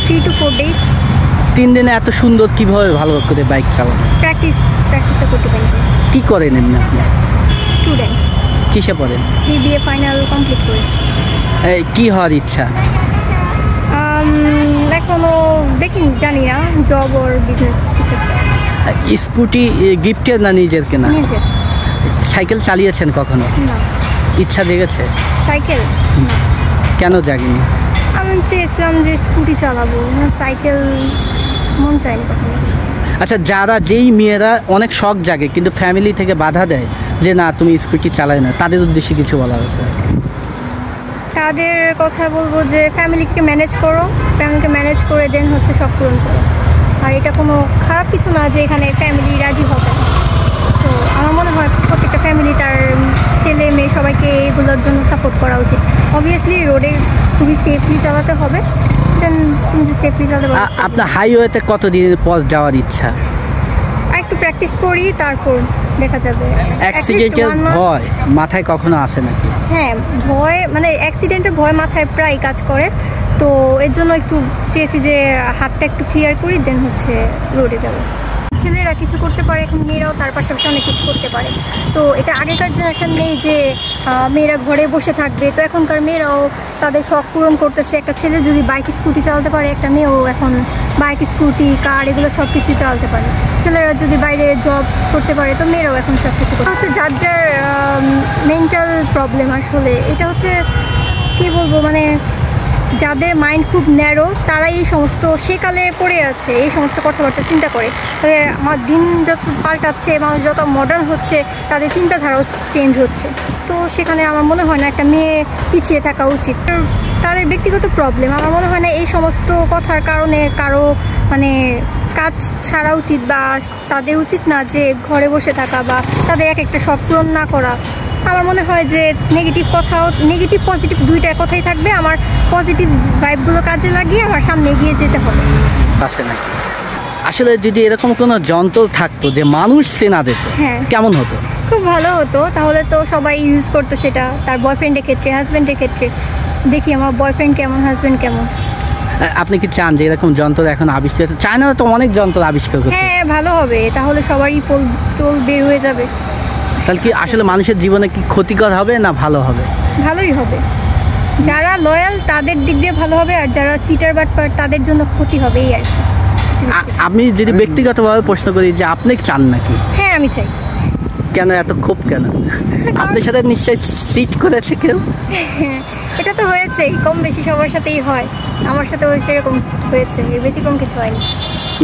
3 to 4 days। 3 দিনে এত সুন্দর কিভাবে ভালো করে বাইক চালান? প্র্যাকটিস করতে পারি। কি করেন এমনি আপনি? স্টুডেন্ট। কিসে পড়েন? বিবিএ ফাইনাল কমপ্লিট করেছি। কি হওয়ার ইচ্ছা? এখনো জানি না, জব ওর বিজনেস কিছু। স্কুটি গিফটের না নিজের কেনা? নিজের। সাইকেল চালিয়েছেন কখনো? না। ইচ্ছা জেগেছে? সাইকেল না। কেন জাগেনি? আমি চেয়েছিলাম যে স্কুটি চালাবো, সাইকেল মন চায়নি কখনো। আচ্ছা, যেই মেয়েরা অনেক শখ জাগে কিন্তু ফ্যামিলি থেকে বাধা দেয় যে না তুমি স্কুটি চালায় না, তাদের উদ্দেশ্যে কিছু বলা হয়েছে? তাদের কথা বলবো যে ফ্যামিলিকে ম্যানেজ করো, ফ্যামিলিকে ম্যানেজ করে দেন হচ্ছে সব পূরণ করো। আর এটা কোনো খারাপ কিছু না যে এখানে ফ্যামিলি রাজি হবে। তো আমার মনে হয় প্রত্যেকটা ফ্যামিলি তার ছেলে মেয়ে সবাইকে এগুলোর জন্য সাপোর্ট করা উচিত। অবভিয়াসলি রোডে খুবই সেফলি চালাতে হবে, দেন তুমি যে সেফলি চালাতে পারো। আপনার হাইওয়েতে কতদিনের পর যাওয়ার ইচ্ছা? একটু প্র্যাকটিস করি, তারপর দেখা যাবে। অ্যাক্সিডেন্টের ভয় মাথায় কখনো আসে নাকি? হ্যাঁ, ভয় মানে অ্যাক্সিডেন্টের ভয় মাথায় প্রায় কাজ করে। তো এর জন্য একটু চেয়েছি যে হাতটা একটু ক্লিয়ার করি, দেন হচ্ছে রোডে যাবো। ছেলেরা কিছু করতে পারে, এখন মেয়েরাও তার পাশাপাশি অনেক কিছু করতে পারে। তো এটা আগেকার জেনারেশন নেই যে মেয়েরা ঘরে বসে থাকবে। তো এখনকার মেয়েরাও তাদের শখ পূরণ করতেছে। একটা ছেলে যদি বাইক স্কুটি চালাতে পারে, একটা মেয়েও এখন বাইক স্কুটি কার এগুলো সব কিছুই চালাতে পারে। ছেলেরা যদি বাইরে জব করতে পারে, তো মেয়েরাও এখন সব কিছু করতে হচ্ছে। যার মেন্টাল প্রবলেম, আসলে এটা হচ্ছে কি বলবো, মানে যাদের মাইন্ড খুব ন্যারো তারাই এই সমস্ত সেকালে পড়ে আছে, এই সমস্ত কথাবার্তা চিন্তা করে। তবে আমার দিন যত পাল্টাচ্ছে, মানুষ যত মডার্ন হচ্ছে, তাদের চিন্তাধারাও চেঞ্জ হচ্ছে। তো সেখানে আমার মনে হয় না একটা মেয়ে পিছিয়ে থাকা উচিত। তাদের ব্যক্তিগত প্রবলেম, আমার মনে হয় না এই সমস্ত কথার কারণে কারো মানে কাজ ছাড়া উচিত, বা তাদের উচিত না যে ঘরে বসে থাকা বা তাদের এক একটা শখ পূরণ না করা। আমার মনে হয় যে নেগেটিভ কথাও, নেগেটিভ পজিটিভ দুইটা কথাই থাকবে। আমার পজিটিভ ভাইবগুলো কাজে লাগিয়ে আমার সামনে এগিয়ে যেতে হবে। আসে নাকি? আসলে যদি এরকম কোনো যন্ত্র থাকতো যে মানুষ চেনা যেত, হ্যাঁ, কেমন হতো? খুব ভালো হতো। তাহলে তো সবাই ইউজ করতো সেটা তার বয়ফ্রেন্ডের ক্ষেত্রে, হাজব্যান্ডের ক্ষেত্রে। দেখি আমার বয়ফ্রেন্ড কেমন, হাজব্যান্ড কেমন। আপনি কি চান যে এরকম যন্ত্র এখন আবিষ্কার? চায়না তো অনেক যন্ত্র আবিষ্কার করছে। হ্যাঁ, ভালো হবে, তাহলে সবারই পোল বের হয়ে যাবে। তাহলে কি আসলে মানুষের জীবনে কি ক্ষতিকর হবে না ভালো হবে? ভালোই হবে। যারা লয়াল তাদের দিক দিয়ে ভালো হবে, আর যারা চিটার বাটপার তাদের জন্য ক্ষতি হবে, এই আর কি। আপনি যদি ব্যক্তিগতভাবে প্রশ্ন করি যে আপনি চান নাকি? হ্যাঁ, আমি চাই। কেন এত ক্ষোভ কেন? আপনার সাথে নিশ্চয়ই চিট করেছে কেউ? এটা তো হয়েছেই, কম বেশি সবার সাথেই হয়। আমার সাথেও সেরকম হয়েছে, এর ব্যতিক্রম কিছু হয়নি। না।